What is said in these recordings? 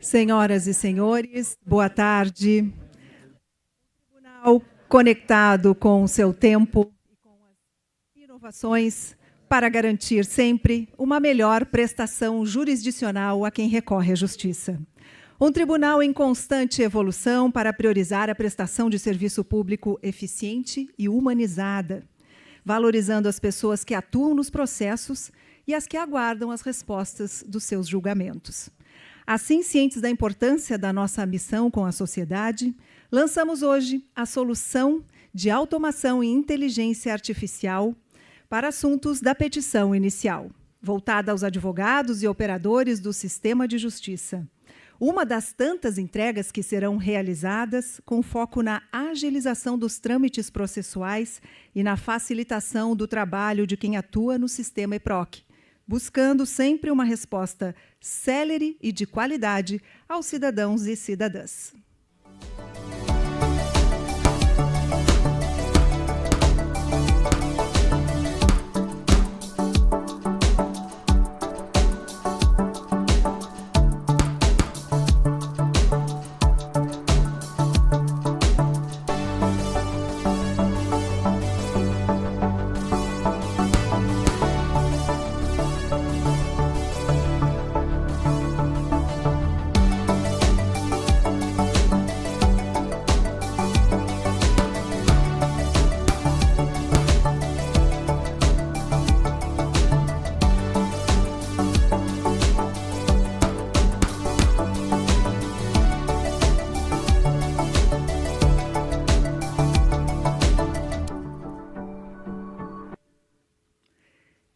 Senhoras e senhores, boa tarde. O Tribunal conectado com o seu tempo e com as inovações para garantir sempre uma melhor prestação jurisdicional a quem recorre à justiça. Um tribunal em constante evolução para priorizar a prestação de serviço público eficiente e humanizada, valorizando as pessoas que atuam nos processos e as que aguardam as respostas dos seus julgamentos. Assim, cientes da importância da nossa missão com a sociedade, lançamos hoje a solução de automação e inteligência artificial para assuntos da petição inicial, voltada aos advogados e operadores do sistema de justiça. Uma das tantas entregas que serão realizadas com foco na agilização dos trâmites processuais e na facilitação do trabalho de quem atua no sistema EPROC, buscando sempre uma resposta célere e de qualidade aos cidadãos e cidadãs.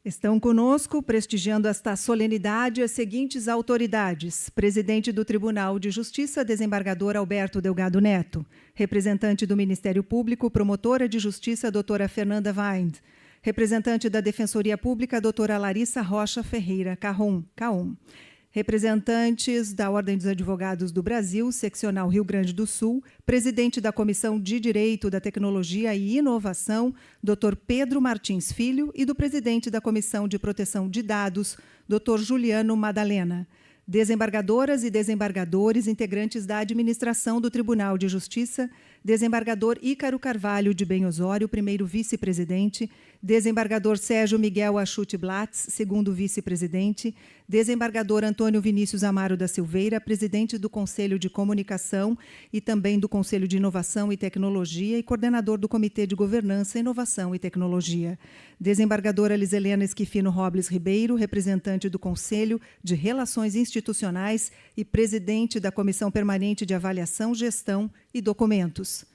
Estão conosco, prestigiando esta solenidade, as seguintes autoridades: presidente do Tribunal de Justiça, desembargador Alberto Delgado Neto; representante do Ministério Público, promotora de Justiça, doutora Fernanda Wind; representante da Defensoria Pública, doutora Larissa Rocha Ferreira Caon; representantes da Ordem dos Advogados do Brasil, seccional Rio Grande do Sul, presidente da Comissão de Direito da Tecnologia e Inovação, Dr. Pedro Martins Filho, e do presidente da Comissão de Proteção de Dados, Dr. Juliano Madalena; desembargadoras e desembargadores integrantes da administração do Tribunal de Justiça, desembargador Ícaro Carvalho de Ben Osório, primeiro vice-presidente; desembargador Sérgio Miguel Achute Blatz, segundo vice-presidente; desembargador Antônio Vinícius Amaro da Silveira, presidente do Conselho de Comunicação e também do Conselho de Inovação e Tecnologia e coordenador do Comitê de Governança, Inovação e Tecnologia; desembargadora Liselena Esquifino Robles Ribeiro, representante do Conselho de Relações Institucionais e presidente da Comissão Permanente de Avaliação, Gestão e Documentos;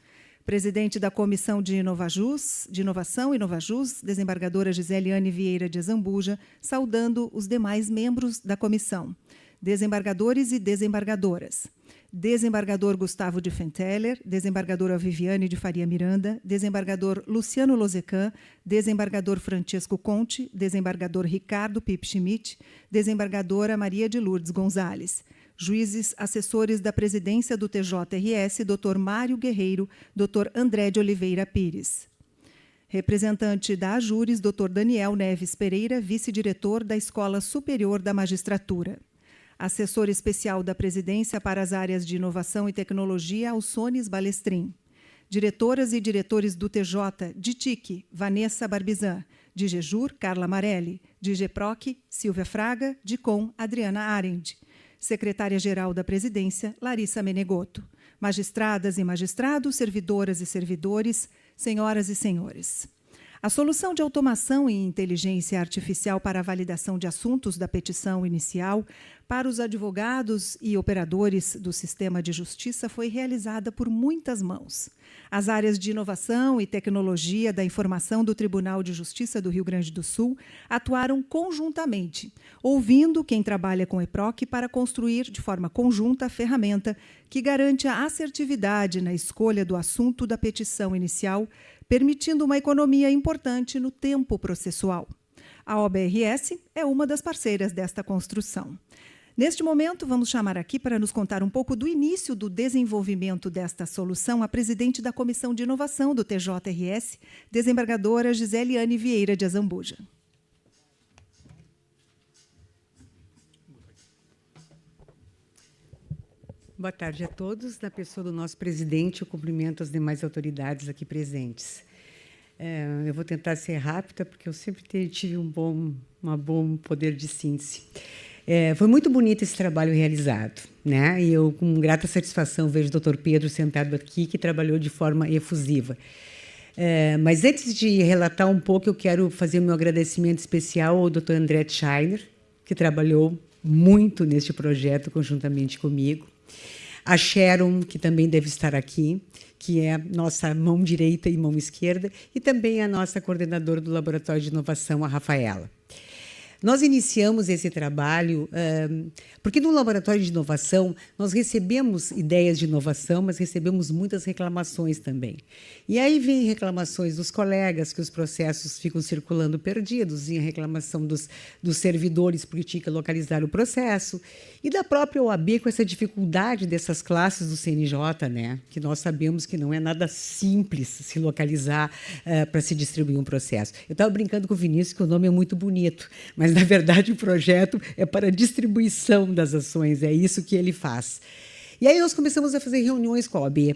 presidente da Comissão de Inovação e Novajus, desembargadora Giseliane Vieira de Azambuja, saudando os demais membros da comissão; desembargadores e desembargadoras: desembargador Gustavo de Fenteller, desembargadora Viviane de Faria Miranda, desembargador Luciano Lozecan, desembargador Francesco Conte, desembargador Ricardo Pip Schmidt, desembargadora Maria de Lourdes Gonzalez; juízes assessores da presidência do TJRS, Dr. Mário Guerreiro, Dr. André de Oliveira Pires; representante da Ajures, Dr. Daniel Neves Pereira, vice-diretor da Escola Superior da Magistratura; assessor especial da presidência para as áreas de inovação e tecnologia, Alçones Balestrin; diretoras e diretores do TJ, de TIC, Vanessa Barbizan; de GEJUR, Carla Marelli; de GEPROC, Silvia Fraga; de COM, Adriana Arendt; secretária-geral da presidência, Larissa Menegotto; magistradas e magistrados, servidoras e servidores, senhoras e senhores. A solução de automação e inteligência artificial para a validação de assuntos da petição inicial para os advogados e operadores do sistema de justiça foi realizada por muitas mãos. As áreas de inovação e tecnologia da informação do Tribunal de Justiça do Rio Grande do Sul atuaram conjuntamente, ouvindo quem trabalha com EPROC para construir de forma conjunta a ferramenta que garante a assertividade na escolha do assunto da petição inicial, permitindo uma economia importante no tempo processual. A OBRS é uma das parceiras desta construção. Neste momento, vamos chamar aqui para nos contar um pouco do início do desenvolvimento desta solução a presidente da Comissão de Inovação do TJRS, desembargadora Giseliane Vieira de Azambuja. Boa tarde a todos. Na pessoa do nosso presidente, eu cumprimento as demais autoridades aqui presentes. Eu vou tentar ser rápida, porque eu sempre tive um bom poder de síntese. Foi muito bonito esse trabalho realizado, né? E eu, com grata satisfação, vejo o Dr. Pedro sentado aqui, que trabalhou de forma efusiva. Mas antes de relatar um pouco, eu quero fazer meu agradecimento especial ao Dr. André Scheiner, que trabalhou muito neste projeto conjuntamente comigo. A Sharon, que também deve estar aqui, que é a nossa mão direita e mão esquerda, e também a nossa coordenadora do Laboratório de Inovação, a Rafaela. Nós iniciamos esse trabalho porque no Laboratório de Inovação nós recebemos ideias de inovação, mas recebemos muitas reclamações também. E aí vem reclamações dos colegas, que os processos ficam circulando perdidos, e a reclamação dos servidores, porque tinha que localizar o processo, e da própria OAB com essa dificuldade dessas classes do CNJ, né? Que nós sabemos que não é nada simples se localizar para se distribuir um processo. Eu estava brincando com o Vinícius que o nome é muito bonito, mas, na verdade, o projeto é para a distribuição das ações, é isso que ele faz. E aí nós começamos a fazer reuniões com a OAB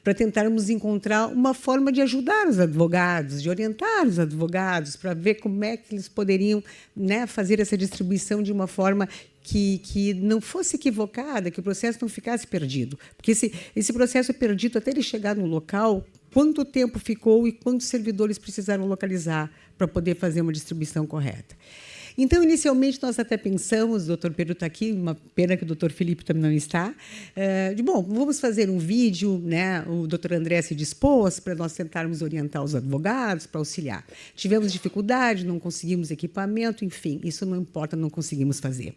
para tentarmos encontrar uma forma de ajudar os advogados, de orientar os advogados, para ver como é que eles poderiam, né, fazer essa distribuição de uma forma que não fosse equivocada, que o processo não ficasse perdido. Porque esse processo é perdido até ele chegar no local, quanto tempo ficou e quantos servidores precisaram localizar para poder fazer uma distribuição correta. Então, inicialmente, nós até pensamos, o doutor Pedro está aqui, uma pena que o doutor Felipe também não está, vamos fazer um vídeo, né? O doutor André se dispôs para nós tentarmos orientar os advogados, para auxiliar. Tivemos dificuldade, não conseguimos equipamento, enfim, isso não importa, não conseguimos fazer.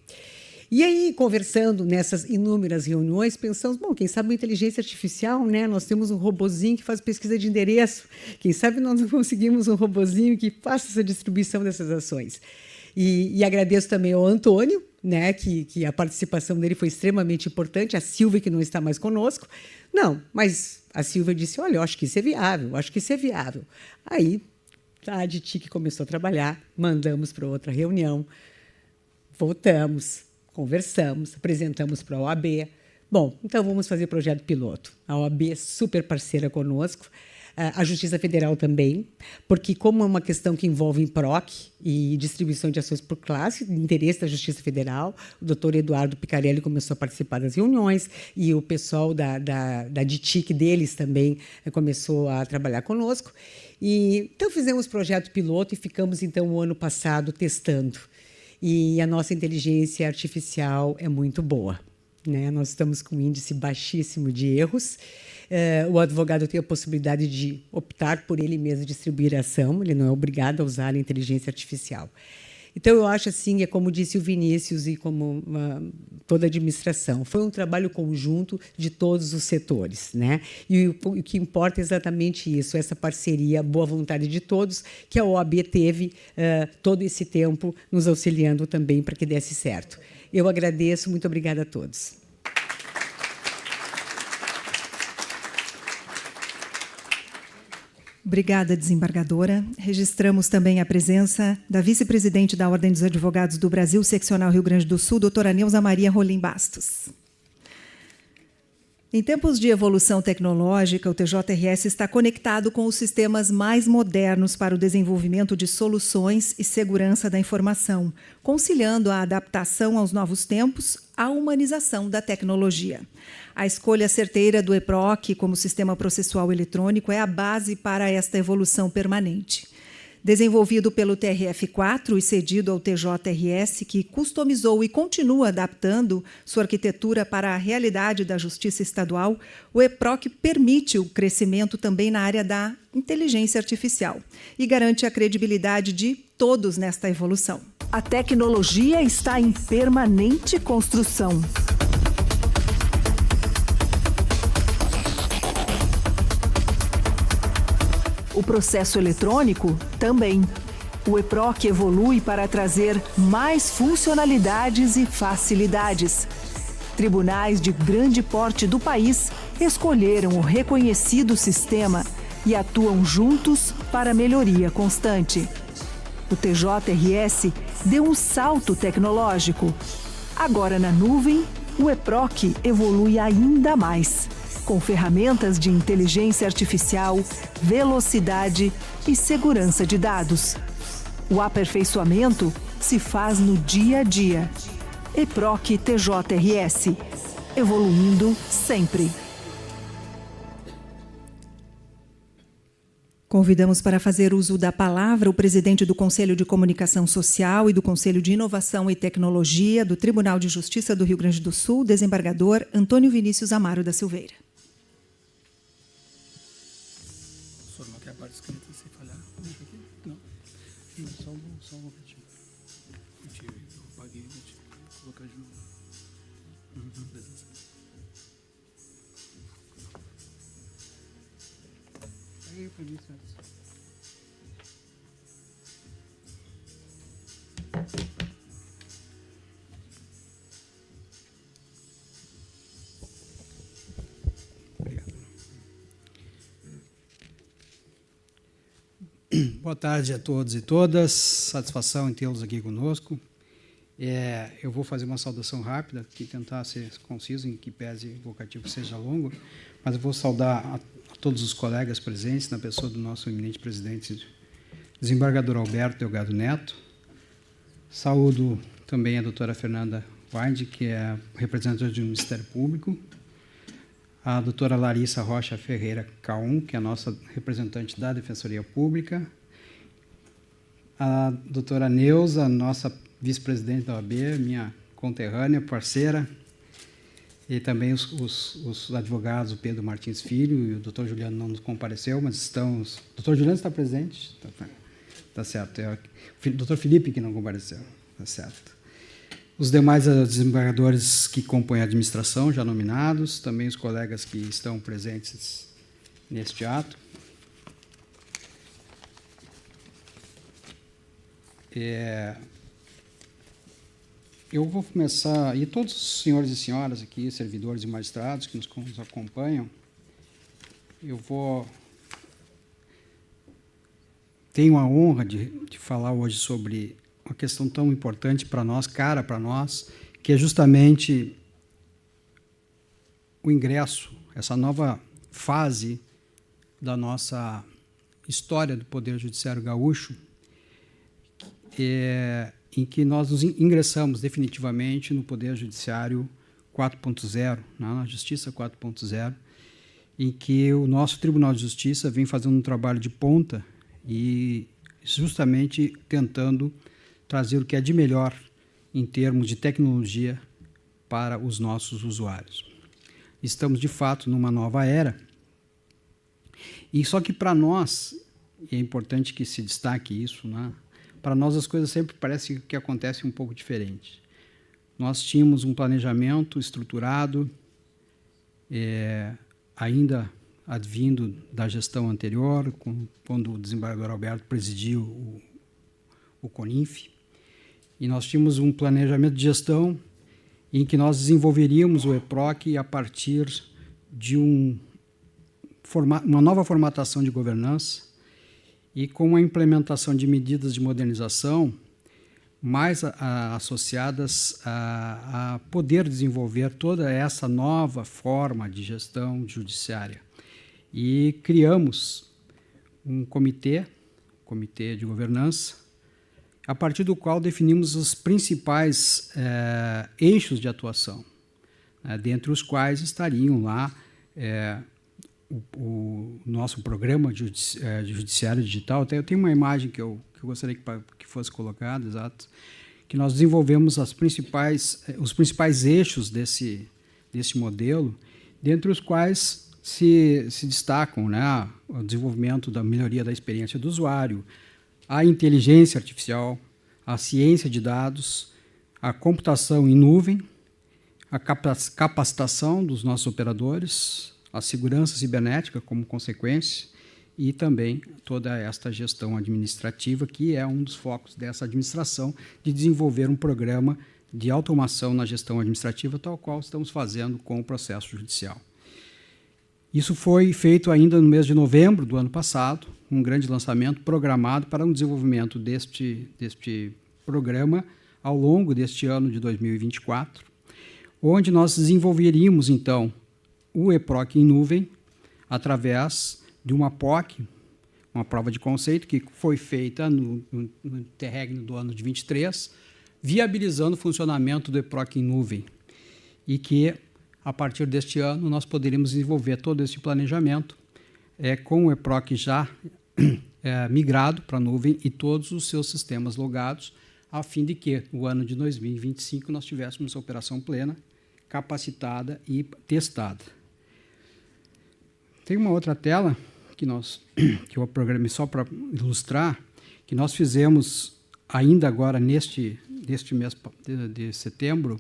E aí, conversando nessas inúmeras reuniões, pensamos, quem sabe uma inteligência artificial, né? Nós temos um robozinho que faz pesquisa de endereço, quem sabe nós não conseguimos um robozinho que faça essa distribuição dessas ações. E agradeço também ao Antônio, né, que a participação dele foi extremamente importante, a Silvia, que não está mais conosco. Não, mas a Silvia disse, olha, eu acho que isso é viável, Aí a DITIC começou a trabalhar, mandamos para outra reunião, voltamos, conversamos, apresentamos para a OAB. Bom, então vamos fazer projeto piloto. A OAB é super parceira conosco, a Justiça Federal também, porque como é uma questão que envolve PROC e distribuição de ações por classe, de interesse da Justiça Federal, o doutor Eduardo Picarelli começou a participar das reuniões e o pessoal da DITIC deles também começou a trabalhar conosco. Então, fizemos projeto piloto e ficamos, então, o ano passado testando. E a nossa inteligência artificial é muito boa, né? Nós estamos com um índice baixíssimo de erros. O advogado tem a possibilidade de optar por ele mesmo distribuir a ação, ele não é obrigado a usar a inteligência artificial. Então, eu acho assim, é como disse o Vinícius e como toda a administração, foi um trabalho conjunto de todos os setores, né? E o que importa é exatamente isso, essa parceria, a boa vontade de todos, que a OAB teve todo esse tempo nos auxiliando também para que desse certo. Eu agradeço, muito obrigada a todos. Obrigada, desembargadora. Registramos também a presença da vice-presidente da Ordem dos Advogados do Brasil, Seccional Rio Grande do Sul, doutora Neuza Maria Rolim Bastos. Em tempos de evolução tecnológica, o TJRS está conectado com os sistemas mais modernos para o desenvolvimento de soluções e segurança da informação, conciliando a adaptação aos novos tempos, a humanização da tecnologia. A escolha certeira do EPROC como sistema processual eletrônico é a base para esta evolução permanente. Desenvolvido pelo TRF4 e cedido ao TJRS, que customizou e continua adaptando sua arquitetura para a realidade da Justiça Estadual, o EPROC permite o crescimento também na área da inteligência artificial e garante a credibilidade de todos nesta evolução. A tecnologia está em permanente construção. O processo eletrônico também. O EPROC evolui para trazer mais funcionalidades e facilidades. Tribunais de grande porte do país escolheram o reconhecido sistema e atuam juntos para melhoria constante. O TJRS deu um salto tecnológico. Agora na nuvem O EPROC evolui ainda mais, com ferramentas de inteligência artificial, velocidade e segurança de dados. O aperfeiçoamento se faz no dia a dia. EPROC TJRS, evoluindo sempre. Convidamos para fazer uso da palavra o presidente do Conselho de Comunicação Social e do Conselho de Inovação e Tecnologia do Tribunal de Justiça do Rio Grande do Sul, desembargador Antônio Vinícius Amaro da Silveira. O senhor não quer a parte escrita sem falhar? Não. Não, só um momentinho. Eu apaguei, vou colocar de novo. Aí, para mim, certo. Obrigado. Boa tarde a todos e todas. Satisfação em tê-los aqui conosco. Eu vou fazer uma saudação rápida, que tentar ser conciso, em que pese o vocativo seja longo, mas eu vou saudar a todos os colegas presentes, na pessoa do nosso eminente presidente, desembargador Alberto Delgado Neto. Saúdo também a doutora Fernanda Wind, que é representante do Ministério Público, a doutora Larissa Rocha Ferreira Caum, que é a nossa representante da Defensoria Pública, a doutora Neuza, nossa vice-presidente da OAB, minha conterrânea, parceira, e também os advogados, o Pedro Martins Filho e o doutor Juliano não nos compareceu, mas estamos... O doutor Juliano está presente? Está certo. É o doutor Felipe que não compareceu. Está certo. Os demais desembargadores que compõem a administração, já nominados, também os colegas que estão presentes neste ato. Eu vou começar, e todos os senhores e senhoras aqui, servidores e magistrados que nos acompanham, tenho a honra de falar hoje sobre uma questão tão importante para nós, cara para nós, que é justamente o ingresso, essa nova fase da nossa história do Poder Judiciário Gaúcho, em que nós nos ingressamos definitivamente no Poder Judiciário 4.0, na Justiça 4.0, em que o nosso Tribunal de Justiça vem fazendo um trabalho de ponta e justamente tentando trazer o que é de melhor em termos de tecnologia para os nossos usuários. Estamos, de fato, numa nova era, e só que para nós, e é importante que se destaque isso, né? Para nós as coisas sempre parecem que acontecem um pouco diferente. Nós tínhamos um planejamento estruturado, ainda advindo da gestão anterior, quando o desembargador Alberto presidiu o CONINF, e nós tínhamos um planejamento de gestão em que nós desenvolveríamos o EPROC a partir de uma nova formatação de governança, e com a implementação de medidas de modernização mais associadas a poder desenvolver toda essa nova forma de gestão judiciária. E criamos um comitê de governança, a partir do qual definimos os principais eixos de atuação, dentre os quais estariam lá o nosso programa de judiciário digital. Até eu tenho uma imagem que eu gostaria que fosse colocada, exato, que nós desenvolvemos os principais eixos desse modelo, dentre os quais se destacam, né, o desenvolvimento da melhoria da experiência do usuário, a inteligência artificial, a ciência de dados, a computação em nuvem, a capacitação dos nossos operadores, a segurança cibernética como consequência e também toda esta gestão administrativa, que é um dos focos dessa administração, de desenvolver um programa de automação na gestão administrativa, tal qual estamos fazendo com o processo judicial. Isso foi feito ainda no mês de novembro do ano passado, um grande lançamento programado para um desenvolvimento deste programa ao longo deste ano de 2024, onde nós desenvolveríamos, então, o EPROC em nuvem, através de uma POC, uma prova de conceito, que foi feita no interregno do ano de 23, viabilizando o funcionamento do EPROC em nuvem, e que, a partir deste ano, nós poderíamos desenvolver todo esse planejamento com o EPROC já migrado para a nuvem e todos os seus sistemas logados, a fim de que, no ano de 2025, nós tivéssemos a operação plena, capacitada e testada. Tem uma outra tela que eu programei só para ilustrar, que nós fizemos ainda agora neste mês de setembro,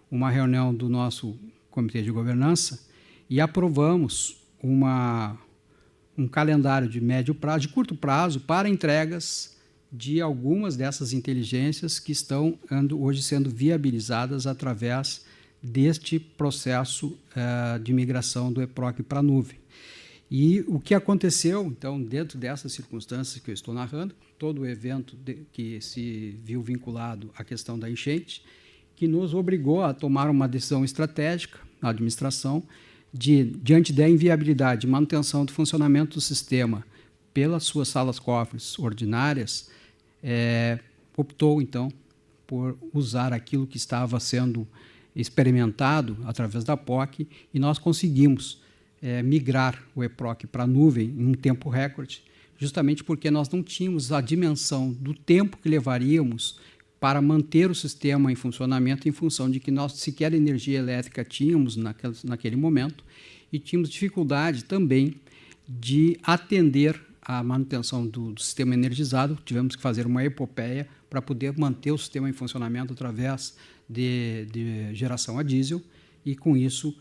uma reunião do nosso Comitê de Governança e aprovamos um calendário de médio prazo, de curto prazo, para entregas de algumas dessas inteligências que estão hoje sendo viabilizadas através deste processo de migração do EPROC para a nuvem. E o que aconteceu, então, dentro dessas circunstâncias que eu estou narrando, todo o evento que se viu vinculado à questão da enchente, que nos obrigou a tomar uma decisão estratégica na administração diante da inviabilidade de manutenção do funcionamento do sistema pelas suas salas-cofres ordinárias, optou, então, por usar aquilo que estava sendo experimentado através da POC, e nós conseguimos migrar o EPROC para a nuvem em um tempo recorde, justamente porque nós não tínhamos a dimensão do tempo que levaríamos para manter o sistema em funcionamento, em função de que nós sequer energia elétrica tínhamos naquele momento, e tínhamos dificuldade também de atender a manutenção do sistema energizado. Tivemos que fazer uma epopeia para poder manter o sistema em funcionamento através de geração a diesel, e com isso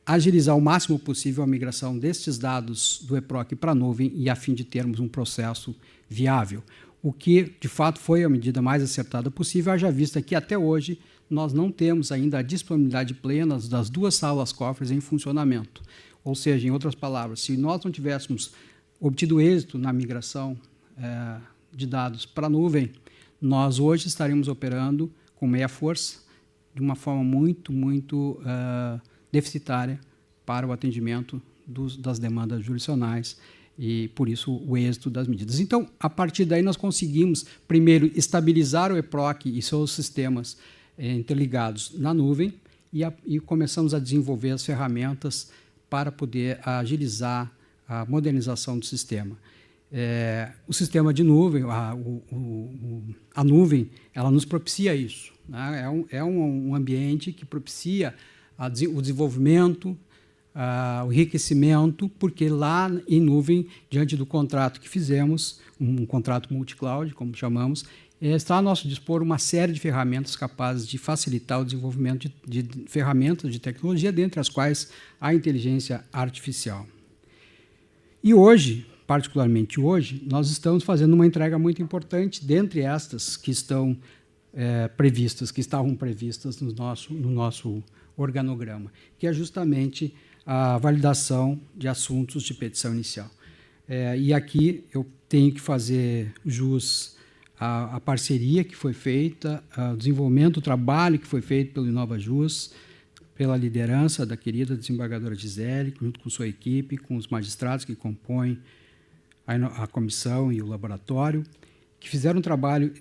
agilizar o máximo possível a migração destes dados do EPROC para a nuvem, e a fim de termos um processo viável. O que, de fato, foi a medida mais acertada possível, haja vista que, até hoje, nós não temos ainda a disponibilidade plena das duas salas-cofres em funcionamento. Ou seja, em outras palavras, se nós não tivéssemos obtido êxito na migração de dados para a nuvem, nós hoje estaríamos operando com meia força, de uma forma muito deficitária para o atendimento das demandas jurisdicionais, e, por isso, o êxito das medidas. Então, a partir daí, nós conseguimos, primeiro, estabilizar o EPROC e seus sistemas interligados na nuvem, e começamos a desenvolver as ferramentas para poder agilizar a modernização do sistema. O sistema de nuvem, a nuvem, ela nos propicia isso, né? É um ambiente que propicia o desenvolvimento, o enriquecimento, porque lá em nuvem, diante do contrato que fizemos, um contrato multi-cloud, como chamamos, está a nosso dispor uma série de ferramentas capazes de facilitar o desenvolvimento de ferramentas de tecnologia, dentre as quais a inteligência artificial. E hoje, particularmente hoje, nós estamos fazendo uma entrega muito importante, dentre estas que estão que estavam previstas no nosso organograma, que é justamente a validação de assuntos de petição inicial. E aqui eu tenho que fazer jus à parceria que foi feita, ao desenvolvimento do trabalho que foi feito pelo InovaJus, pela liderança da querida desembargadora Gisele, junto com sua equipe, com os magistrados que compõem a comissão e o laboratório, que fizeram um trabalho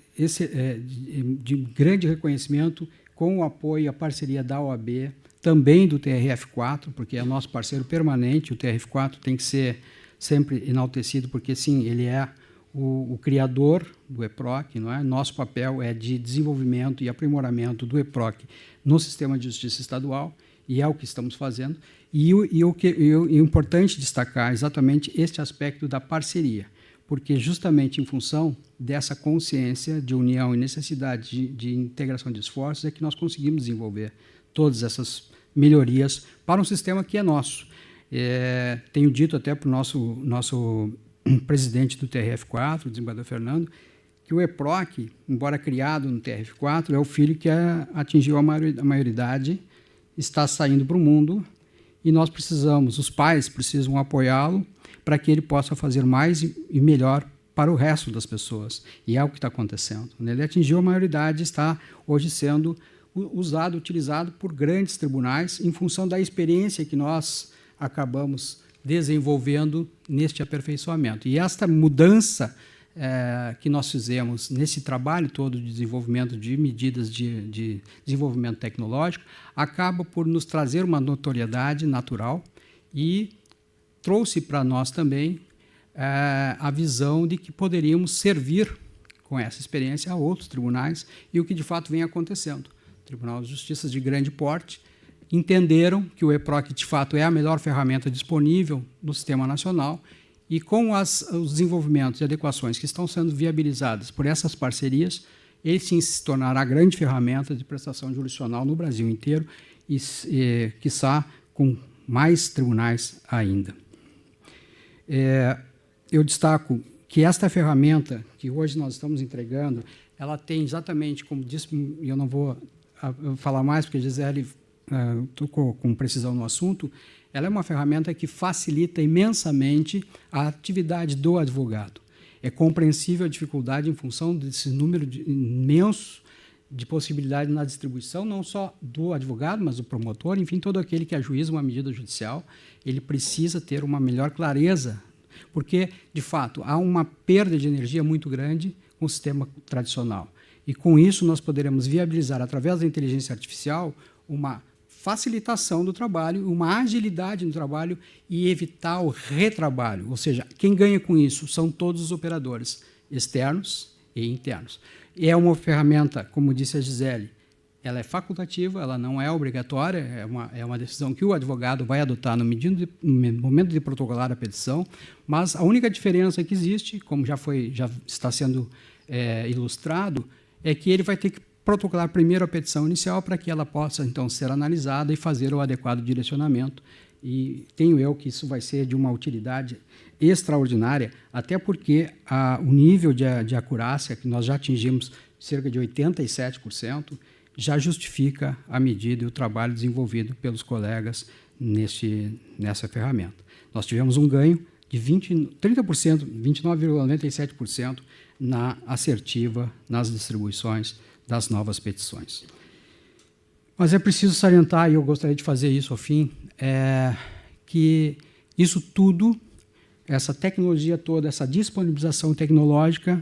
de grande reconhecimento, com o apoio e a parceria da OAB, também do TRF4, porque é nosso parceiro permanente. O TRF4 tem que ser sempre enaltecido, porque, sim, ele é o criador do EPROC, não é? Nosso papel é de desenvolvimento e aprimoramento do EPROC no sistema de justiça estadual, e é o que estamos fazendo. E o importante destacar exatamente este aspecto da parceria, porque justamente em função dessa consciência de união e necessidade de integração de esforços é que nós conseguimos desenvolver todas essas melhorias para um sistema que é nosso. Tenho dito até para o nosso presidente do TRF4, o desembargador Fernando, que o EPROC, embora criado no TRF4, é o filho que atingiu a maioridade, está saindo para o mundo, e nós os pais precisam apoiá-lo para que ele possa fazer mais e melhor para o resto das pessoas. E é o que está acontecendo. Ele atingiu a maioridade, está hoje sendo utilizado por grandes tribunais em função da experiência que nós acabamos desenvolvendo neste aperfeiçoamento. E esta mudança que nós fizemos nesse trabalho todo de desenvolvimento de medidas de desenvolvimento tecnológico acaba por nos trazer uma notoriedade natural e trouxe para nós também a visão de que poderíamos servir com essa experiência a outros tribunais, e o que de fato vem acontecendo. O Tribunal de Justiça de grande porte entenderam que o EPROC de fato é a melhor ferramenta disponível no sistema nacional, e com os desenvolvimentos e adequações que estão sendo viabilizadas por essas parcerias, ele sim se tornará a grande ferramenta de prestação jurisdicional no Brasil inteiro e quiçá, com mais tribunais ainda. Eu destaco que esta ferramenta que hoje nós estamos entregando, ela tem exatamente, como disse, e eu não vou falar mais, porque a Gisele tocou com precisão no assunto, ela é uma ferramenta que facilita imensamente a atividade do advogado. É compreensível a dificuldade em função desse número imenso de possibilidades na distribuição, não só do advogado, mas do promotor, enfim, todo aquele que ajuiza uma medida judicial, ele precisa ter uma melhor clareza, porque, de fato, há uma perda de energia muito grande com o sistema tradicional. E, com isso, nós poderemos viabilizar, através da inteligência artificial, uma facilitação do trabalho, uma agilidade no trabalho e evitar o retrabalho. Ou seja, quem ganha com isso são todos os operadores, externos e internos. E é uma ferramenta, como disse a Gisele, ela é facultativa, ela não é obrigatória, é uma decisão que o advogado vai adotar no momento de protocolar a petição, mas a única diferença que existe, como já está sendo ilustrado, é que ele vai ter que protocolar primeiro a petição inicial para que ela possa, então, ser analisada e fazer o adequado direcionamento. E tenho eu que isso vai ser de uma utilidade extraordinária, até porque o nível de acurácia, que nós já atingimos cerca de 87%, já justifica a medida e o trabalho desenvolvido pelos colegas nessa ferramenta. Nós tivemos um ganho de 30%, 29,97% na assertiva, nas distribuições das novas petições. Mas é preciso salientar, e eu gostaria de fazer isso ao fim, que isso tudo, essa tecnologia toda, essa disponibilização tecnológica,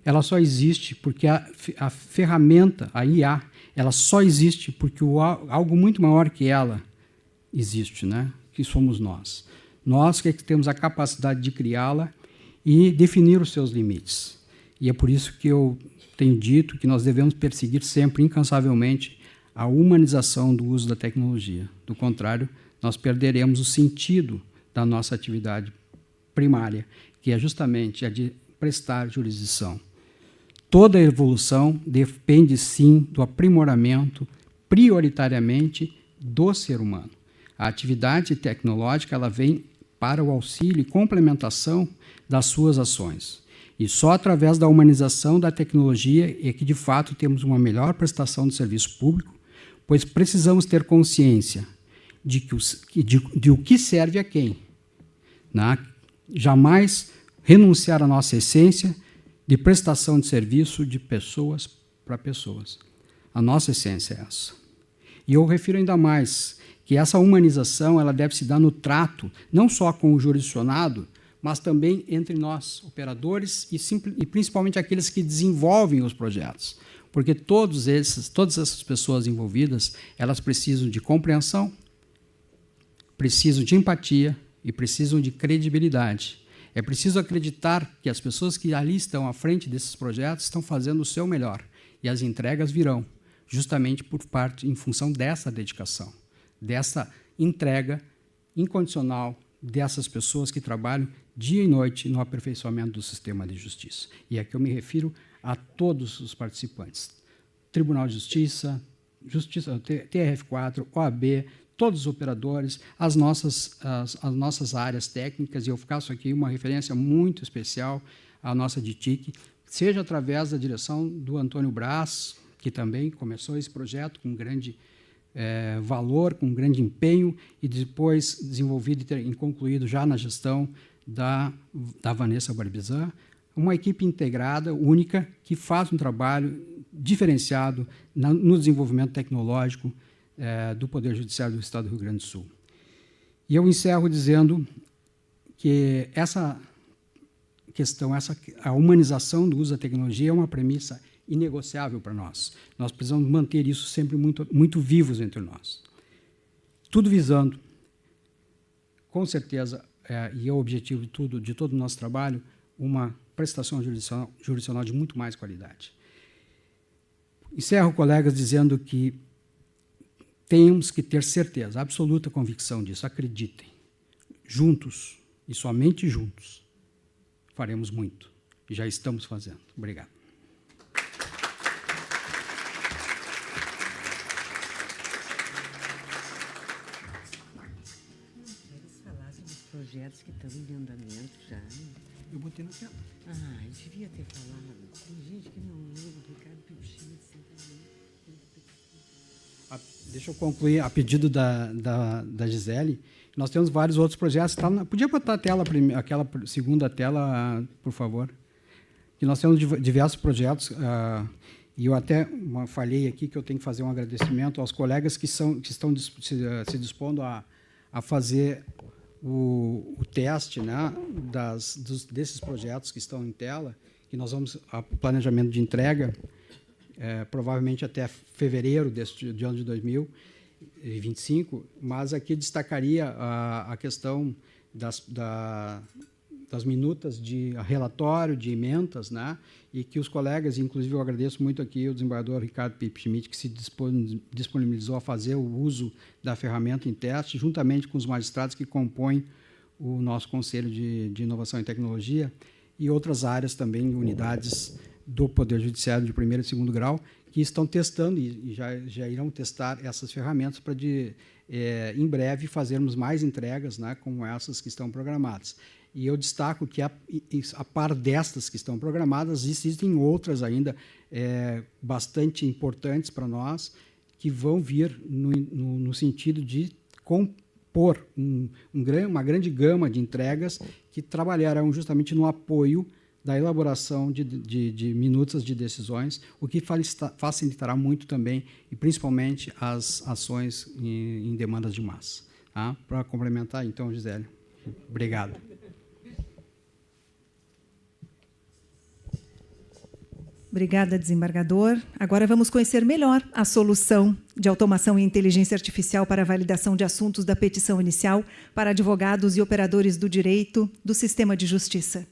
ela só existe porque a ferramenta, a IA, ela só existe porque algo muito maior que ela existe, né? Que somos nós. Nós que temos a capacidade de criá-la e definir os seus limites. E é por isso que eu tenho dito que nós devemos perseguir sempre, incansavelmente, a humanização do uso da tecnologia. Do contrário, nós perderemos o sentido da nossa atividade primária, que é justamente a de prestar jurisdição. Toda a evolução depende, sim, do aprimoramento, prioritariamente, do ser humano. A atividade tecnológica ela vem para o auxílio e complementação das suas ações. E só através da humanização da tecnologia é que, de fato, temos uma melhor prestação de serviço público, pois precisamos ter consciência de o que serve a quem. Né? Jamais renunciar à nossa essência de prestação de serviço de pessoas para pessoas. A nossa essência é essa. E eu refiro ainda mais que essa humanização ela deve se dar no trato, não só com o jurisdicionado, mas também entre nós, operadores, e principalmente aqueles que desenvolvem os projetos. Porque todas essas pessoas envolvidas, elas precisam de compreensão, precisam de empatia e precisam de credibilidade. É preciso acreditar que as pessoas que ali estão à frente desses projetos estão fazendo o seu melhor. E as entregas virão, justamente em função dessa dedicação, dessa entrega incondicional dessas pessoas que trabalham dia e noite no aperfeiçoamento do sistema de justiça. E aqui eu me refiro a todos os participantes. Tribunal de Justiça, TRF4, OAB, todos os operadores, as nossas áreas técnicas, e eu faço aqui uma referência muito especial à nossa DITIC, seja através da direção do Antônio Brás, que também começou esse projeto com grande valor, com grande empenho, e depois desenvolvido e concluído já na gestão da Vanessa Barbizan, uma equipe integrada, única, que faz um trabalho diferenciado no desenvolvimento tecnológico do Poder Judiciário do Estado do Rio Grande do Sul. E eu encerro dizendo que essa questão, a humanização do uso da tecnologia é uma premissa inegociável para nós. Nós precisamos manter isso sempre muito, muito vivos entre nós. Tudo visando, com certeza, e é o objetivo de todo o nosso trabalho, uma prestação jurisdicional de muito mais qualidade. Encerro, colegas, dizendo que temos que ter certeza, absoluta convicção disso. Acreditem. Juntos, e somente juntos, faremos muito. E já estamos fazendo. Obrigado. Projetos que estão em andamento já. Eu botei na tela. Eu devia ter falado. Tem gente que não lembra, Ricardo Pipchitz. Deixa eu concluir a pedido da Gisele. Nós temos vários outros projetos. Podia botar a tela, aquela segunda tela, por favor? Que nós temos diversos projetos. E eu até falhei aqui que eu tenho que fazer um agradecimento aos colegas que estão se dispondo a fazer o teste, né, desses projetos que estão em tela, que nós vamos a planejamento de entrega, provavelmente até fevereiro de ano de 2025, mas aqui destacaria a questão das minutas de relatório, de emendas, né, e que os colegas, inclusive eu agradeço muito aqui o desembargador Ricardo Pipchitz, que se disponibilizou a fazer o uso da ferramenta em teste, juntamente com os magistrados que compõem o nosso Conselho de Inovação e Tecnologia, e outras áreas também, unidades do Poder Judiciário de primeiro e segundo grau, que estão testando e já irão testar essas ferramentas para, em breve, fazermos mais entregas, né, como essas que estão programadas. E eu destaco que, a par destas que estão programadas, existem outras ainda bastante importantes para nós, que vão vir no sentido de compor uma grande gama de entregas que trabalharão justamente no apoio da elaboração de minutas de decisões, o que facilitará muito também, e principalmente, as ações em demandas de massa. Tá? Para complementar, então, Gisele, obrigado. Obrigada, desembargador. Agora vamos conhecer melhor a solução de automação e inteligência artificial para a validação de assuntos da petição inicial para advogados e operadores do direito do sistema de justiça.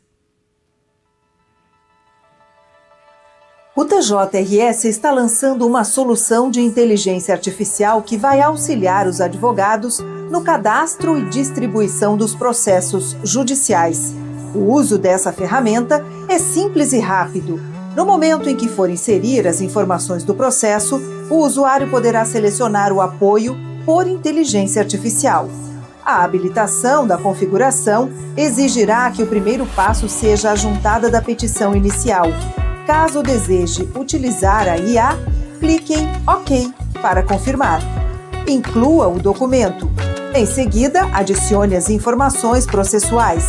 O TJRS está lançando uma solução de inteligência artificial que vai auxiliar os advogados no cadastro e distribuição dos processos judiciais. O uso dessa ferramenta é simples e rápido. No momento em que for inserir as informações do processo, o usuário poderá selecionar o apoio por inteligência artificial. A habilitação da configuração exigirá que o primeiro passo seja a juntada da petição inicial. Caso deseje utilizar a IA, clique em OK para confirmar. Inclua o documento. Em seguida, adicione as informações processuais.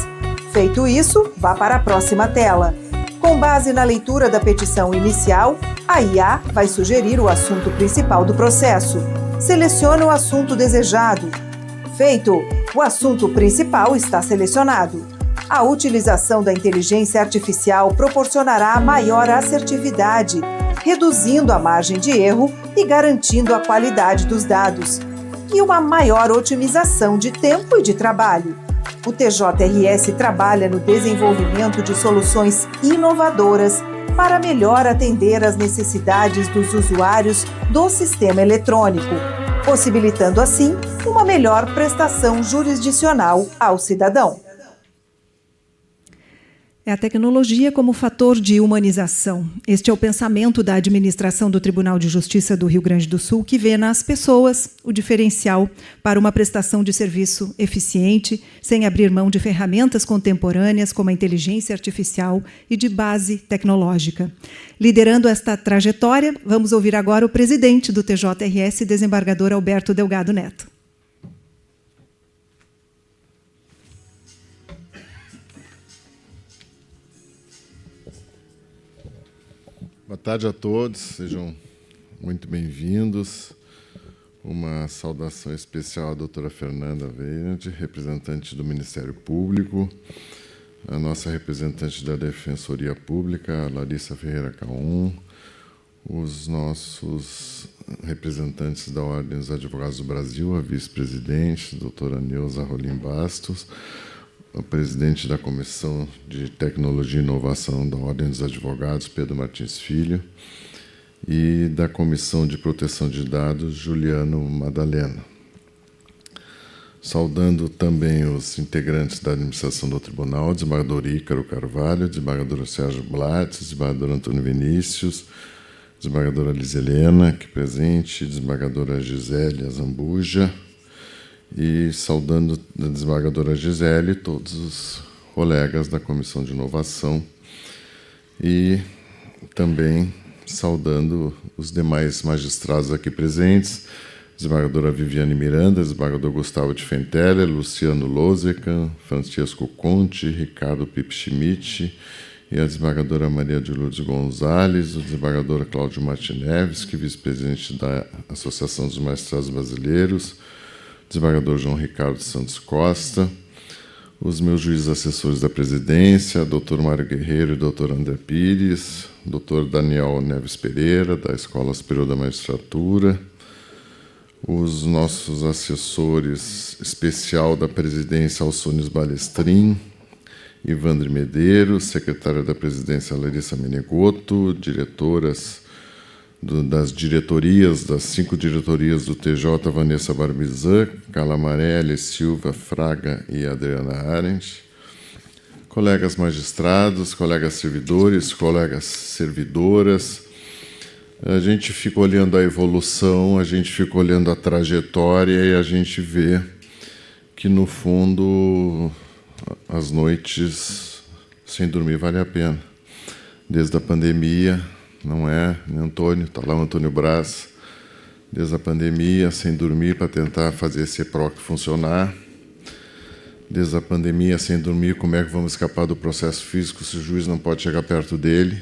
Feito isso, vá para a próxima tela. Com base na leitura da petição inicial, a IA vai sugerir o assunto principal do processo. Selecione o assunto desejado. Feito, o assunto principal está selecionado. A utilização da inteligência artificial proporcionará maior assertividade, reduzindo a margem de erro e garantindo a qualidade dos dados, e uma maior otimização de tempo e de trabalho. O TJRS trabalha no desenvolvimento de soluções inovadoras para melhor atender às necessidades dos usuários do sistema eletrônico, possibilitando assim uma melhor prestação jurisdicional ao cidadão. É a tecnologia como fator de humanização. Este é o pensamento da administração do Tribunal de Justiça do Rio Grande do Sul, que vê nas pessoas o diferencial para uma prestação de serviço eficiente, sem abrir mão de ferramentas contemporâneas como a inteligência artificial e de base tecnológica. Liderando esta trajetória, vamos ouvir agora o presidente do TJRS, desembargador Alberto Delgado Neto. Boa tarde a todos, sejam muito bem-vindos. Uma saudação especial à doutora Fernanda Verde, representante do Ministério Público, a nossa representante da Defensoria Pública, a Larissa Ferreira Caum, os nossos representantes da Ordem dos Advogados do Brasil, a vice-presidente, a doutora Neuza Rolim Bastos, o presidente da Comissão de Tecnologia e Inovação da Ordem dos Advogados, Pedro Martins Filho, e da Comissão de Proteção de Dados, Juliano Madalena. Saudando também os integrantes da administração do Tribunal, desembargador Ícaro Carvalho, desembargador Sérgio Blatz, desembargador Antônio Vinícius, desembargadora Liz Helena, aqui presente, desembargadora Gisele Azambuja, e saudando a desembargadora Gisele, todos os colegas da Comissão de Inovação, e também saudando os demais magistrados aqui presentes, desembargadora Viviane Miranda, desembargador Gustavo de Fenteller, Luciano Lozecan, Francisco Conte, Ricardo Pip Schmidt, e a desembargadora Maria de Lourdes Gonzalez, o desembargador Cláudio Martineves, que é vice-presidente da Associação dos Magistrados Brasileiros, desembargador João Ricardo Santos Costa, os meus juízes assessores da presidência, doutor Mário Guerreiro e doutor André Pires, doutor Daniel Neves Pereira, da Escola Superior da Magistratura, os nossos assessores especial da presidência, Alçones Balestrin, Ivandre Medeiros, secretária da presidência, Larissa Menegoto, diretoras das diretorias, das 5 diretorias do TJ, Vanessa Barbizan, Calamarelli, Silva, Fraga e Adriana Arendt, colegas magistrados, colegas servidores, colegas servidoras. A gente fica olhando a evolução, a gente fica olhando a trajetória e a gente vê que, no fundo, as noites sem dormir vale a pena. Desde a pandemia, não é, Antônio? Está lá o Antônio Braz, desde a pandemia, sem dormir para tentar fazer esse EPROC funcionar. Desde a pandemia, sem dormir, como é que vamos escapar do processo físico se o juiz não pode chegar perto dele?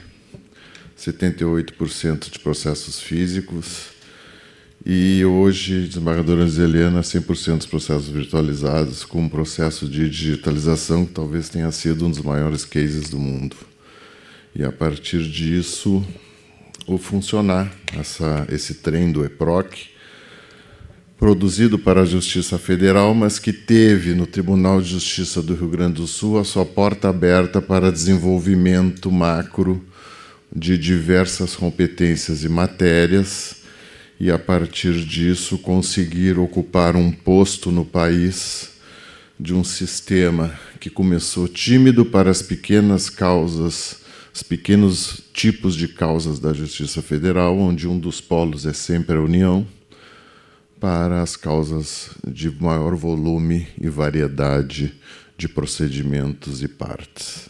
78% de processos físicos. E hoje, desembargadora Helena, 100% dos processos virtualizados, com um processo de digitalização que talvez tenha sido um dos maiores cases do mundo. E, a partir disso, o funcionar esse trem do EPROC, produzido para a Justiça Federal, mas que teve no Tribunal de Justiça do Rio Grande do Sul a sua porta aberta para desenvolvimento macro de diversas competências e matérias, e, a partir disso, conseguir ocupar um posto no país de um sistema que começou tímido para as pequenas causas, os pequenos tipos de causas da Justiça Federal, onde um dos polos é sempre a União, para as causas de maior volume e variedade de procedimentos e partes.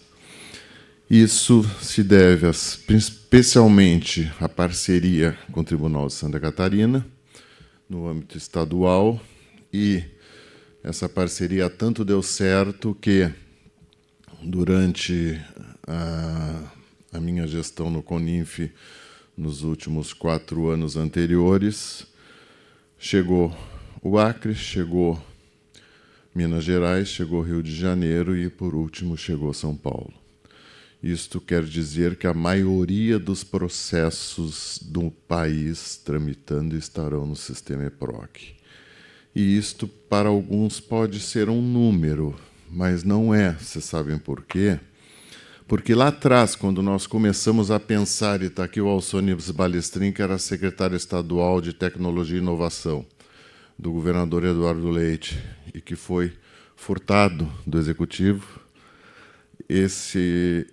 Isso se deve especialmente à parceria com o Tribunal de Santa Catarina, no âmbito estadual, e essa parceria tanto deu certo que, durante a minha gestão no CONINF, nos últimos 4 anos anteriores, chegou o Acre, chegou Minas Gerais, chegou Rio de Janeiro e, por último, chegou São Paulo. Isto quer dizer que a maioria dos processos do país tramitando estarão no sistema EPROC. E isto, para alguns, pode ser um número, mas não é. Vocês sabem por quê? Porque lá atrás, quando nós começamos a pensar, e está aqui o Alçones Balestrin, que era secretário estadual de Tecnologia e Inovação, do governador Eduardo Leite, e que foi furtado do Executivo, esse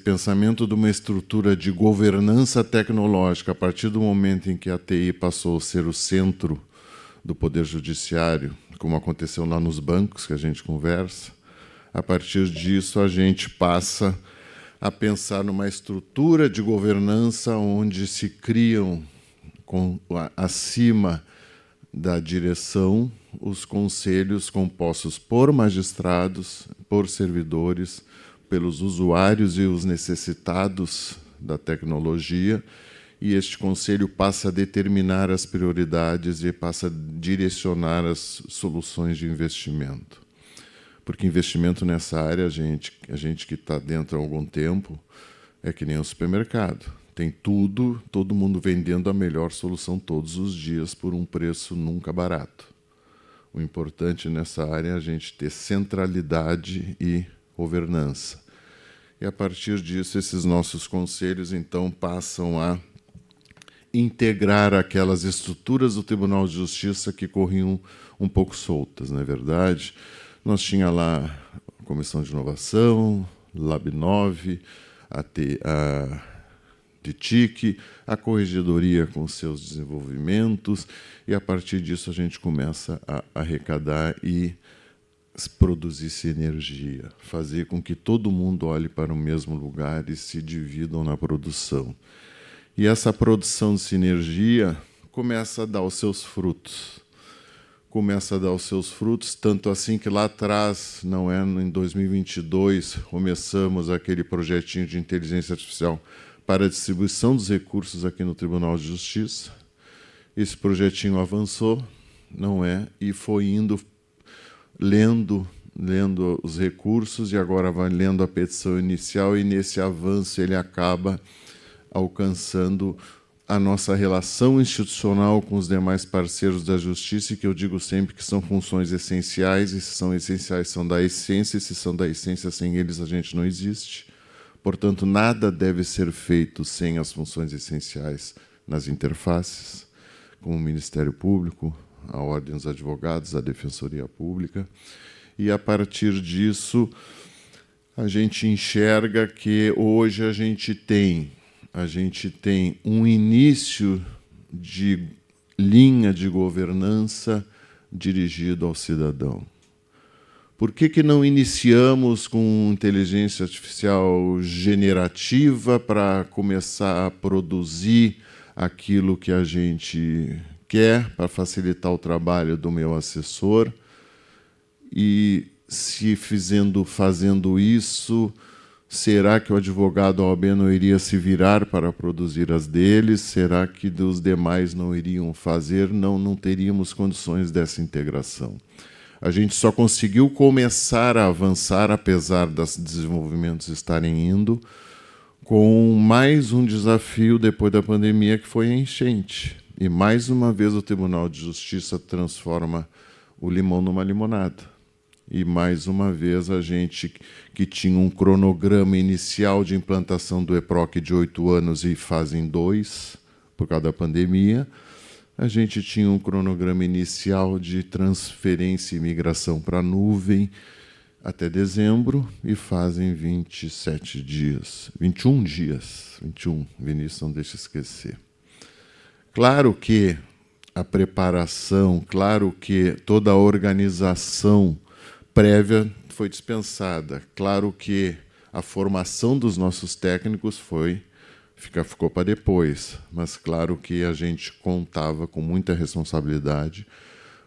pensamento de uma estrutura de governança tecnológica, a partir do momento em que a TI passou a ser o centro do Poder Judiciário, como aconteceu lá nos bancos, que a gente conversa, a partir disso a gente passa a pensar numa estrutura de governança onde se criam, acima da direção, os conselhos compostos por magistrados, por servidores, pelos usuários e os necessitados da tecnologia, e este conselho passa a determinar as prioridades e passa a direcionar as soluções de investimento. Porque investimento nessa área, a gente que está dentro há algum tempo, é que nem o supermercado. Tem tudo, todo mundo vendendo a melhor solução todos os dias por um preço nunca barato. O importante nessa área é a gente ter centralidade e governança. E, a partir disso, esses nossos conselhos, então, passam a integrar aquelas estruturas do Tribunal de Justiça que corriam um pouco soltas, não é verdade? Nós tínhamos lá a Comissão de Inovação, Lab 9, a DITIC, a Corregedoria com seus desenvolvimentos, e, a partir disso, a gente começa a arrecadar e produzir sinergia, fazer com que todo mundo olhe para o mesmo lugar e se dividam na produção. E essa produção de sinergia começa a dar os seus frutos. Começa a dar os seus frutos, tanto assim que lá atrás, não é, em 2022, começamos aquele projetinho de inteligência artificial para a distribuição dos recursos aqui no Tribunal de Justiça. Esse projetinho avançou, não é, e foi indo lendo os recursos, e agora vai lendo a petição inicial, e nesse avanço ele acaba alcançando a nossa relação institucional com os demais parceiros da Justiça, que eu digo sempre que são funções essenciais, e se são essenciais, são da essência, e se são da essência, sem eles a gente não existe. Portanto, nada deve ser feito sem as funções essenciais nas interfaces, como o Ministério Público, a Ordem dos Advogados, a Defensoria Pública. E, a partir disso, a gente enxerga que hoje a gente tem um início de linha de governança dirigido ao cidadão. Por que não iniciamos com inteligência artificial generativa para começar a produzir aquilo que a gente quer, para facilitar o trabalho do meu assessor? E, se fazendo isso, será que o advogado OAB não iria se virar para produzir as deles? Será que os demais não iriam fazer? Não teríamos condições dessa integração. A gente só conseguiu começar a avançar, apesar dos desenvolvimentos estarem indo, com mais um desafio depois da pandemia, que foi a enchente. E, mais uma vez, o Tribunal de Justiça transforma o limão numa limonada. E, mais uma vez, a gente, que tinha um cronograma inicial de implantação do EPROC de 8 anos e fazem 2, por causa da pandemia, a gente tinha um cronograma inicial de transferência e migração para a nuvem até dezembro, e fazem 27 dias, 21 dias, 21, Vinícius, não deixa esquecer. Claro que a preparação, claro que toda a organização prévia foi dispensada. Claro que a formação dos nossos técnicos ficou para depois, mas claro que a gente contava com muita responsabilidade,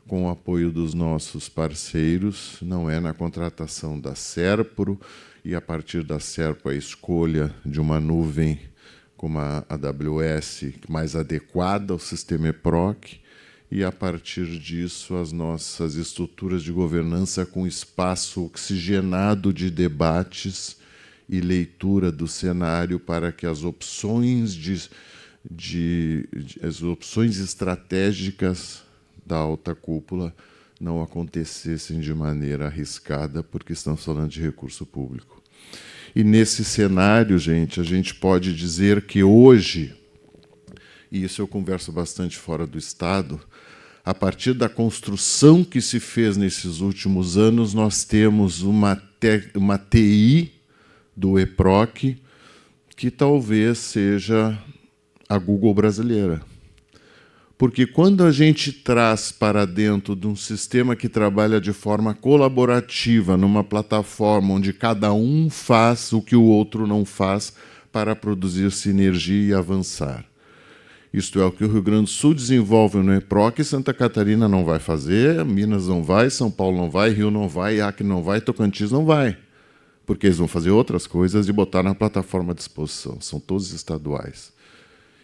com o apoio dos nossos parceiros, não é, na contratação da Serpro, e, a partir da Serpro, a escolha de uma nuvem como a AWS mais adequada ao sistema EPROC, e, a partir disso, as nossas estruturas de governança com espaço oxigenado de debates e leitura do cenário para que as opções as opções estratégicas da alta cúpula não acontecessem de maneira arriscada, porque estamos falando de recurso público. E, nesse cenário, gente, a gente pode dizer que hoje, e isso eu converso bastante fora do Estado, a partir da construção que se fez nesses últimos anos, nós temos uma TI do EPROC que talvez seja a Google brasileira. Porque, quando a gente traz para dentro de um sistema que trabalha de forma colaborativa, numa plataforma onde cada um faz o que o outro não faz para produzir sinergia e avançar. Isto é, o que o Rio Grande do Sul desenvolve no EPROC, Santa Catarina não vai fazer, Minas não vai, São Paulo não vai, Rio não vai, Acre não vai, Tocantins não vai. porque eles vão fazer outras coisas e botar na plataforma à disposição. São todos estaduais.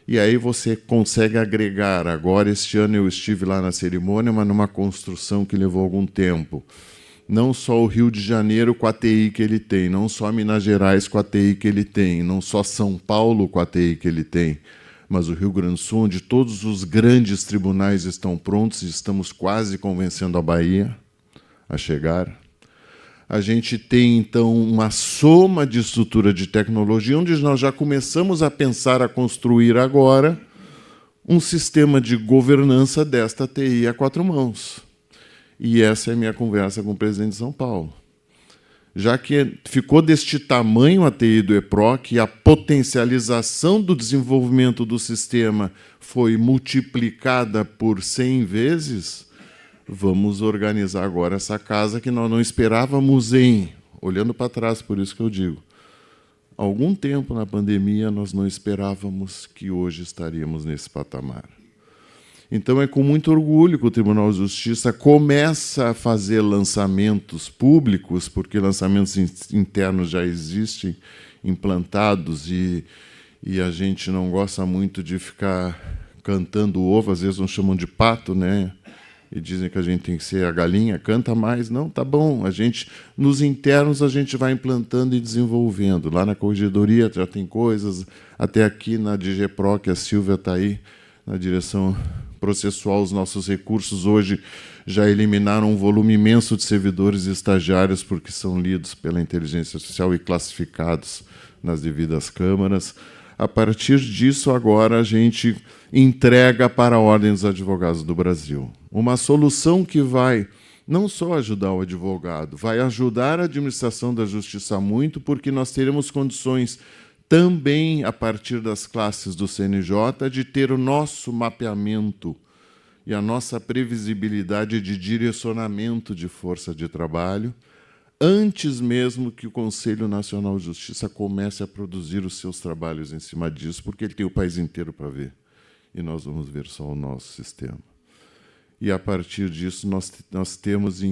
E aí você consegue agregar. Agora, este ano eu estive lá na cerimônia, mas numa construção que levou algum tempo. Não só o Rio de Janeiro com a TI que ele tem, não só Minas Gerais com a TI que ele tem, não só São Paulo com a TI que ele tem, mas o Rio Grande do Sul, onde todos os grandes tribunais estão prontos, e estamos quase convencendo a Bahia a chegar. A gente tem, então, uma soma de estrutura de tecnologia, onde nós já começamos a pensar, a construir agora um sistema de governança desta TI a 4 mãos. E essa é a minha conversa com o presidente de São Paulo. Já que ficou deste tamanho a TI do EPROC, e a potencialização do desenvolvimento do sistema foi multiplicada por 100 vezes, vamos organizar agora essa casa que nós não esperávamos olhando para trás, por isso que eu digo, algum tempo na pandemia nós não esperávamos que hoje estaríamos nesse patamar. Então, é com muito orgulho que o Tribunal de Justiça começa a fazer lançamentos públicos, porque lançamentos internos já existem, implantados, e a gente não gosta muito de ficar cantando ovo, às vezes não chamam de pato, né? E dizem que a gente tem que ser a galinha, canta mais. Não, tá bom. Nos internos, a gente vai implantando e desenvolvendo. Lá na Corregedoria já tem coisas, até aqui na DGPROC, a Silvia está aí, na direção processual. Os nossos recursos hoje já eliminaram um volume imenso de servidores e estagiários, porque são lidos pela inteligência artificial e classificados nas devidas câmaras. A partir disso, agora, a gente entrega para a Ordem dos Advogados do Brasil uma solução que vai não só ajudar o advogado, vai ajudar a administração da justiça muito, porque nós teremos condições também, a partir das classes do CNJ, de ter o nosso mapeamento e a nossa previsibilidade de direcionamento de força de trabalho, antes mesmo que o Conselho Nacional de Justiça comece a produzir os seus trabalhos em cima disso, porque ele tem o país inteiro para ver, e nós vamos ver só o nosso sistema. E, a partir disso, nós temos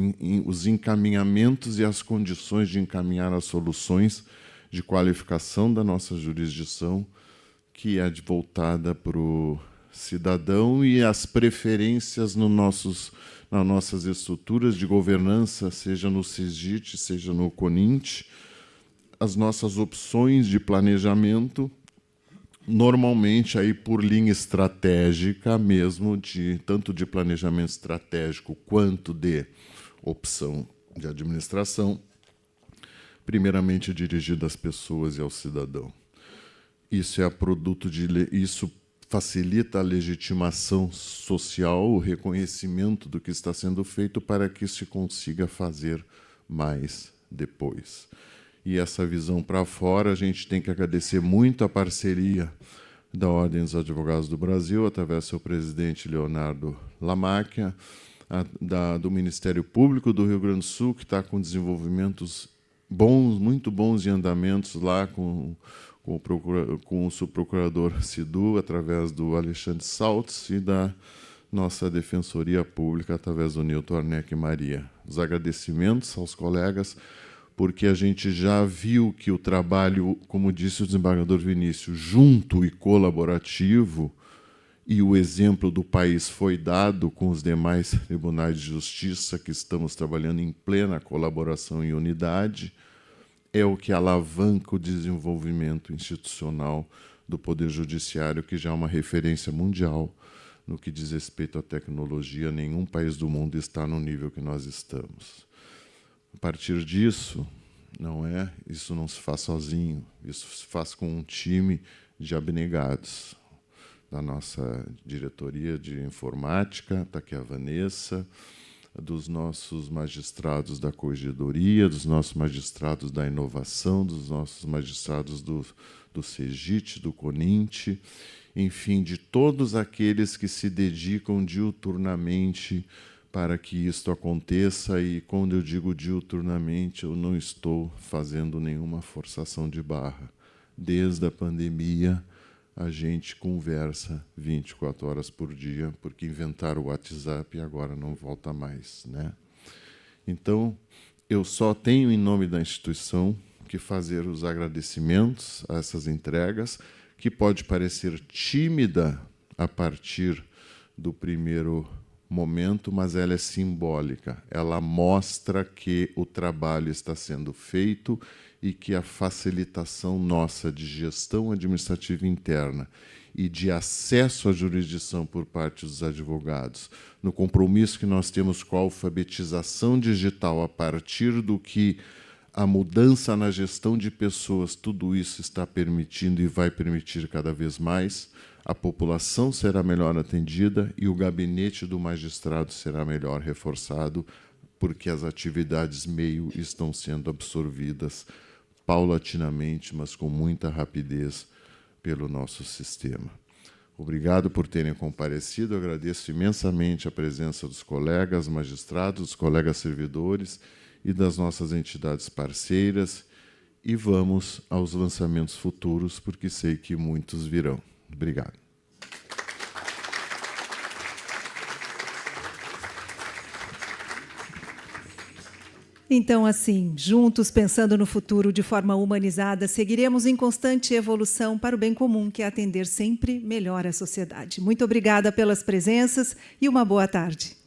os encaminhamentos e as condições de encaminhar as soluções de qualificação da nossa jurisdição, que é voltada para o cidadão, e as preferências nas nossas estruturas de governança, seja no CISGIT, seja no CONINT, as nossas opções de planejamento, normalmente aí por linha estratégica mesmo, tanto de planejamento estratégico quanto de opção de administração, primeiramente dirigido às pessoas e ao cidadão. Isso isso facilita a legitimação social, o reconhecimento do que está sendo feito, para que se consiga fazer mais depois. E essa visão para fora, a gente tem que agradecer muito a parceria da Ordem dos Advogados do Brasil, através do seu presidente Leonardo Lamacchia, do Ministério Público do Rio Grande do Sul, que está com desenvolvimentos bons, muito bons em andamentos lá com o subprocurador Sidu, através do Alexandre Saltz, e da nossa Defensoria Pública, através do Nilton Arnec Maria. Os agradecimentos aos colegas, porque a gente já viu que o trabalho, como disse o desembargador Vinícius, junto e colaborativo, e o exemplo do país foi dado com os demais tribunais de justiça, que estamos trabalhando em plena colaboração e unidade, é o que alavanca o desenvolvimento institucional do Poder Judiciário, que já é uma referência mundial no que diz respeito à tecnologia. Nenhum país do mundo está no nível que nós estamos. A partir disso, isso não se faz sozinho, isso se faz com um time de abnegados. Da nossa diretoria de informática, está aqui a Vanessa, dos nossos magistrados da Corregedoria, dos nossos magistrados da inovação, dos nossos magistrados do CEGIT, do CONINT, enfim, de todos aqueles que se dedicam diuturnamente para que isto aconteça. E, quando eu digo diuturnamente, eu não estou fazendo nenhuma forçação de barra. Desde a pandemia, a gente conversa 24 horas por dia, porque inventaram o WhatsApp e agora não volta mais, né? Então, eu só tenho, em nome da instituição, que fazer os agradecimentos a essas entregas, que pode parecer tímida a partir do primeiro momento, mas ela é simbólica. Ela mostra que o trabalho está sendo feito e que a facilitação nossa de gestão administrativa interna e de acesso à jurisdição por parte dos advogados, no compromisso que nós temos com a alfabetização digital, a partir do que a mudança na gestão de pessoas, tudo isso está permitindo e vai permitir cada vez mais, a população será melhor atendida e o gabinete do magistrado será melhor reforçado, porque as atividades meio estão sendo absorvidas paulatinamente, mas com muita rapidez pelo nosso sistema. Obrigado por terem comparecido. Eu agradeço imensamente a presença dos colegas magistrados, dos colegas servidores e das nossas entidades parceiras. E vamos aos lançamentos futuros, porque sei que muitos virão. Obrigado. Então, assim, juntos, pensando no futuro de forma humanizada, seguiremos em constante evolução para o bem comum, que é atender sempre melhor a sociedade. Muito obrigada pelas presenças e uma boa tarde.